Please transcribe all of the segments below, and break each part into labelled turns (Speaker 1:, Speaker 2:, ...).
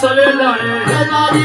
Speaker 1: चले जाए चले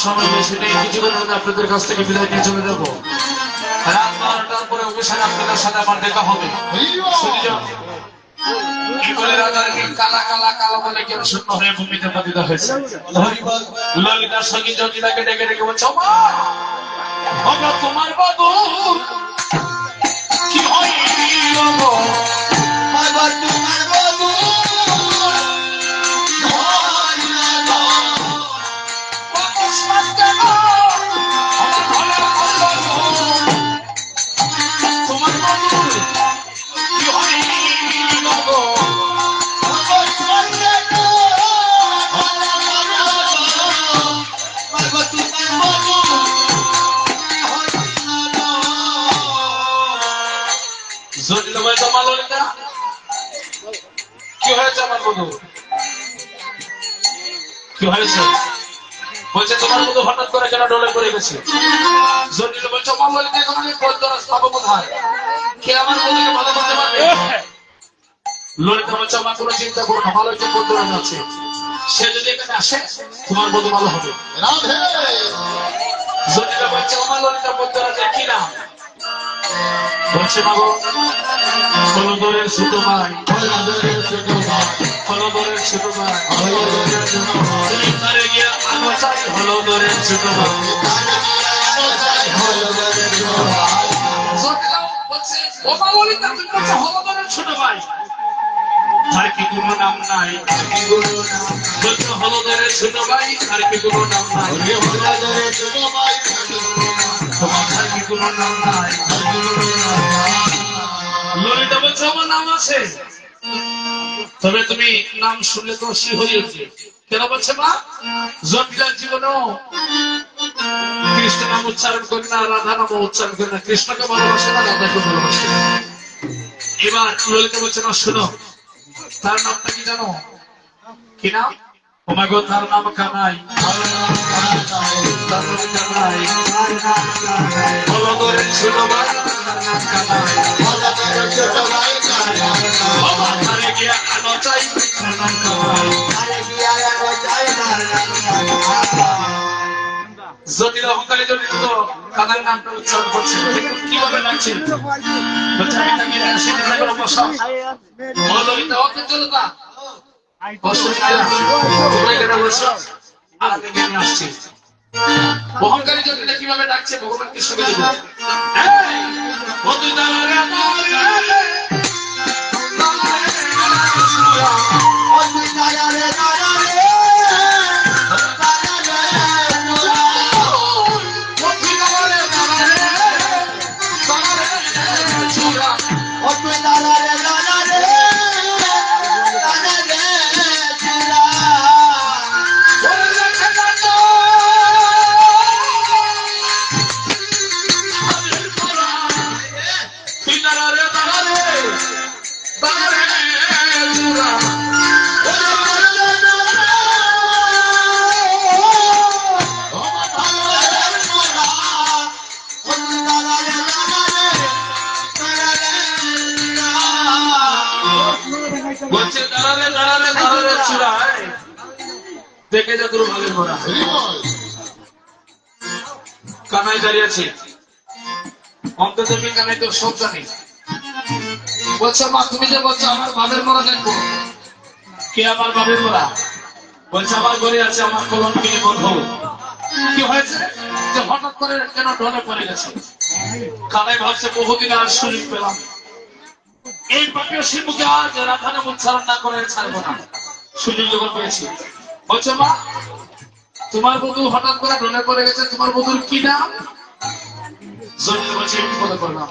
Speaker 2: সময় বেশি নেই, কিছুক্ষণের মধ্যে আপনাদের কাছ থেকে বিদায় নিয়ে চলে যাবো। রাত 12টার পরে অবশ্যই আপনাদের সাথে আমার দেখা হবে। কি বলে রাজাকে কালা কালা কালা বলে কেন শূন্য হয়ে ভূমিতে পতিত হয়েছে। ললিতার সঙ্গী জঙ্গিতাকে ডেকে ডেকে বলছে, আমরা তোমার বাবু কি হয় তোমার বাবু বলছে মা ললিতা কি হয়েছে আমার বধূ কি হয়েছে বলছে তোমার বধূ হঠাৎ করে কেন ডলে পড়ে গেছে জটিল বলছে মা ললিতা এখন আমি পদ্মরাজ পাবো কোথায় কে আমার বধূকে ভালো করতে পারবে ললিতা বলছে আমার কোনো চিন্তা করো না ভালো একটা পদ্মরাজ আছে সে যদি এখানে আসে তোমার বধূ ভালো হবে জটিল বলছে আমার ললিতা পদ্মরাজের কি নাম বলছে বাবু ফলদরের ছোট ভাই ফলদরের ছোট ভাই গিয়া আলো চাই ফলদরের ছোট ভাই ছোট ভাই আর কি কোনো নাম নাই বলছে হলদরের ছোট ভাই আর কি কোনো নাম নাই আর কি কোনো নাম নাই ললিতা বলছে আমার নাম আছে তবে তুমি নাম শুনলে তো শিহরিয়েছে কেন বলছে মা জটিলার জীবনেও কৃষ্ণ নাম উচ্চারণ করি না রাধা নাম উচ্চারণ করি না কৃষ্ণকে ভালোবাসে না রাধাকে ভালোবাসে এবার ললিতা বলছে না শোনো তার নামটা কি জানো কি নাম ওমাগো তার নাম কানাই তার নাম কানাই হলদরের ছোট ভাই তার নাম কানাই হলদরের ছোট ভাই তারে গিয়া আনো চাই তার নাম কানাই তারে গিয়া আনো চাই তার নাম কানাই জটিল অহংকারী জটিল তো কানার নামটা উচ্চারণ করছে কিভাবে লাগছে বলছে আমি তাকে সেদিন করে বসা ললিতা ওকে চলো না অহংকারী জটিলা কিভাবে ডাকছে ভগবান কৃষ্ণকে দেখে যা তোর ভালো করা কানাই দাঁড়িয়েছে অন্তত তুমি কানাই তো সব জানি বলছো মা তুমি যে বলছো আমার বাবের মরা দেখবো কে আমার বাবের মরা বলছে আমার ঘরে আছে আমার কলম কিনে বলবো কি হয়েছে যে হঠাৎ করে কেন ঢলে পড়ে গেছে কানাই ভাবছে বহুদিন আর সুযোগ পেলাম এই পাপীয় শিল্পকে আজ রাধা নাম উচ্চারণ না করে ছাড়বো না সুযোগ যখন পেয়েছি বলছো মা তোমার বধূ হঠাৎ করে ঢলে পড়ে গেছে তোমার বধূর কি নাম জটিল বলছে বিপদে পড়লাম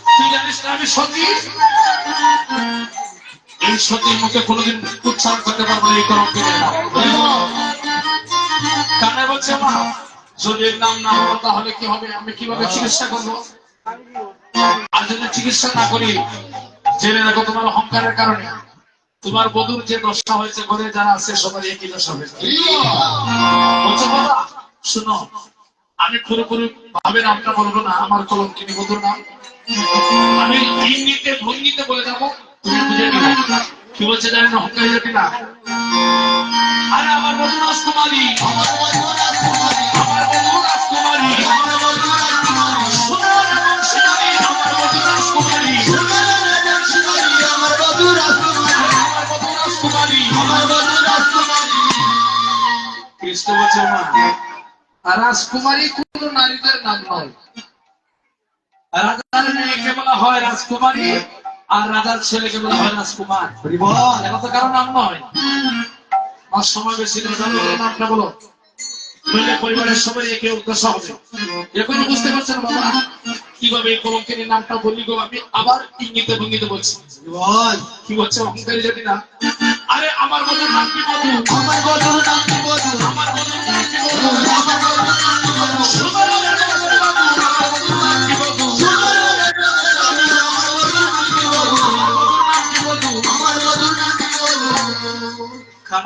Speaker 2: তুই জানিস না আমি সতী এই সতীর মুখে কোনোদিন উচ্চারণ করতে পারবো এই করম কানে বলছে মা যদি এর নাম না হবো তাহলে কি হবে আমি কিভাবে চিকিৎসা করবো আর যদি চিকিৎসা না করি জেনে রাখো তোমার অহংকারের কারণে তোমার বধূর যে দশা হয়েছে ঘরে যারা আছে সবাই একই দশা হয়েছে বলছে বাবা শুনো আমি পুরোপুরি ভাবে নামটা বলবো না আমার কলঙ্কিনী বধূর নাম আমি ইঙ্গিতে ভঙ্গিতে বলে যাবো তুমি বুঝে নিবে কি বলছে জানেন অহংকারী জাতি না আরে আমার বধূ রাজকুমারী আমার বধূ রাজকুমারী আমার বধূ রাজকুমারী আমার বধূ রাজকুমারী সোনার বংশীধারী আমার বধূ রাজকুমারী সোনার বংশীধারী আমার বধূ রাজকুমারী আমার বধূ রাজকুমারী আমার বধূ রাজকুমারী কৃষ্ণ বলছে মা রাজকুমারী কোন নারীদের নাম নয় রাজার মেয়েকে বলা হয় রাজকুমারী আর রাজার ছেলেকে বলা হয় রাজকুমার এটা তো কারো নাম নয় আর সময় বেশি নামটা বলো পরিবারের সবাই একে উদ্দেশ্য হবে এখন বুঝতে পারছেন বাবা কিভাবে এই কলঙ্কিনীর নামটা বললি গো আমি আবার ইঙ্গিতে ভঙ্গিতে বলছি কি বলছে অহংকারী জাতি না আরে আমার বধূর নাম কি বধূ আমার বধূর নাম কি বধূ আমার বধূর নাম কি বধূ আমার বধূর নাম কি বধূ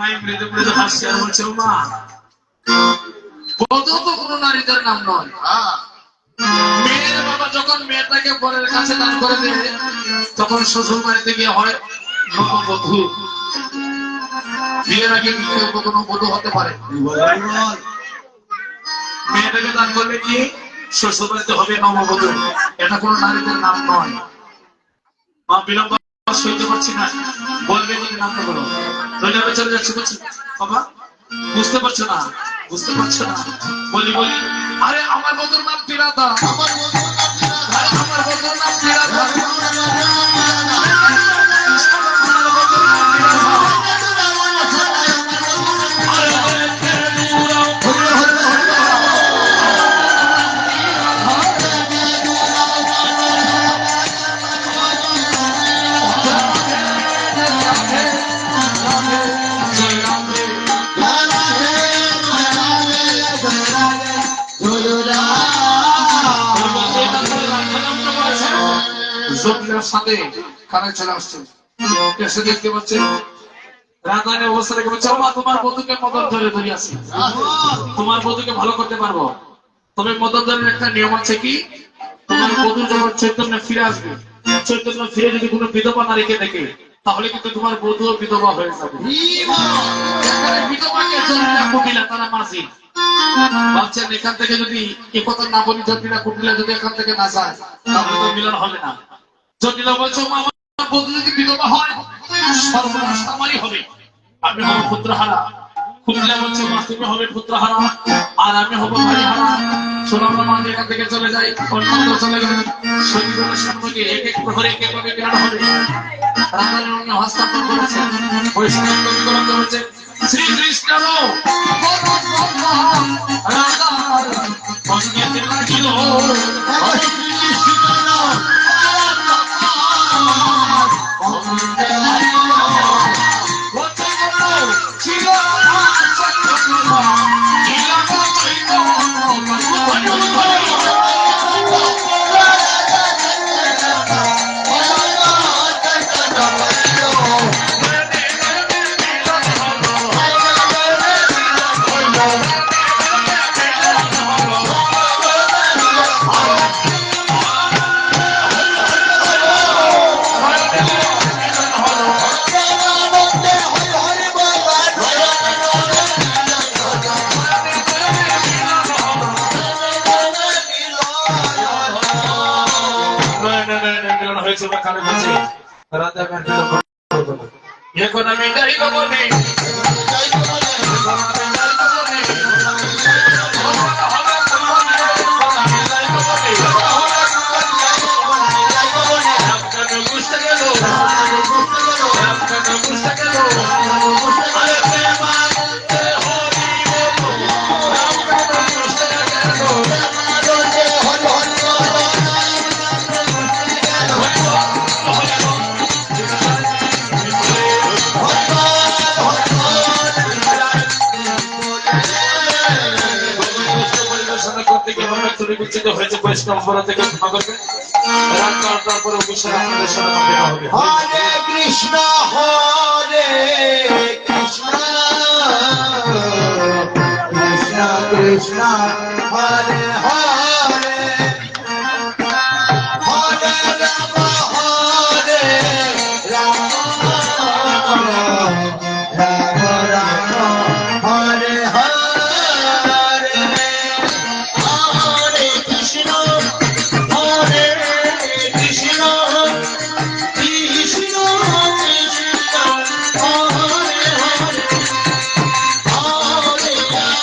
Speaker 2: কানাই মৃদু মৃদু হাসছে আর বলছে, মা বধূ তো কোনো নারীদের নাম নয়। মেয়ের বাবা যখন মেয়েটাকে বরের কাছে দান করে দেয়, তখন শ্বশুর বাড়িতে গিয়ে হয় নববধূ। বিয়ের আগে কেউ কোনো বধূ হতে পারে। মেয়েটাকে দান করলে কি শ্বশুর বাড়িতে হবে নববধূ, এটা কোনো নারীদের নাম নয়। মা বিলম্ব সইতে পারছি না, বলবে বলে নামটা বলো, নইলে আমি চলে যাচ্ছি। বলছি বাবা বুঝতে পারছো না, বুঝতে পারছো না, বলি বলি, আরে আমার বধুর নাম ফিরাদা, আমার বধুর নাম ফিরাদা। জটিলের সাথে কানে চলে আসছে, এসে দেখতে পাচ্ছে রাধানের অবস্থা রেখে বলছে, মা তোমার বধূকে মদন ধরে ধরিয়াছি, তোমার বধূকে ভালো করতে পারবো। তবে মদন ধরের একটা নিয়ম আছে, কি তোমার বধূ যখন চৈতন্য ফিরে আসবে, চৈতন্য ফিরে যদি কোনো বিধবা নারীকে দেখে, তাহলে কিন্তু তোমার বধূ বিধবা হয়ে যাবে। বিধবাকে জটিলা কুটিলা তারা মাঝি ভাবছেন, এখান থেকে যদি এ কথা না বলি, জটিলা কুটিলা যদি এখান থেকে না যায়, তাহলে তো মিলন হবে না। জটিলা বলছো, আমার বধূ যদি বিধবা হয়, সর্বনাশ আমারই হবে, আমি হবো পুত্রহারা। কুটিলা বলছে, মা তুমি হবে পুত্রহারা আর আমি হবো ভাইহারা। সোনাম মা এখান থেকে চলে যাই, অন্যত্র চলে গেলেন। শরীরের সামনে এক এক প্রহরে এক এক ভাবে মিলন হবে। রাধারানী উনি হস্তান্তর করেছেন, বৈষ্ণব কবিকরণ করেছেন, শ্রীকৃষ্ণ রাধার সঙ্গীতে লাগিল এখন আমি গাইব বলে বুঝতে গেল হয়েছে। বৈষ্ণব থেকে ক্ষমা করবে, তারপরে অভিষেক আপনাদের সাথে হবে।
Speaker 1: হরে কৃষ্ণ হরে কৃষ্ণ কৃষ্ণ কৃষ্ণ হরে হরে হরে রাম হরে রাম রাম রাম হরে হরে হরে কৃষ্ণ হরে কৃষ্ণ কৃষ্ণ কৃষ্ণ হরে হরে হরে রাম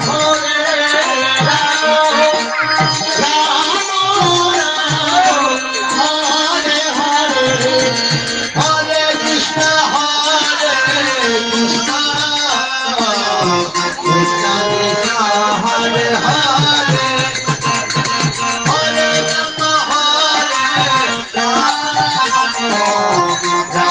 Speaker 1: হরে রাম রাম রাম হরে হরে হরে কৃষ্ণ হরে কৃষ্ণ কৃষ্ণ কৃষ্ণ হরে হরে হরে রাম হরে রাম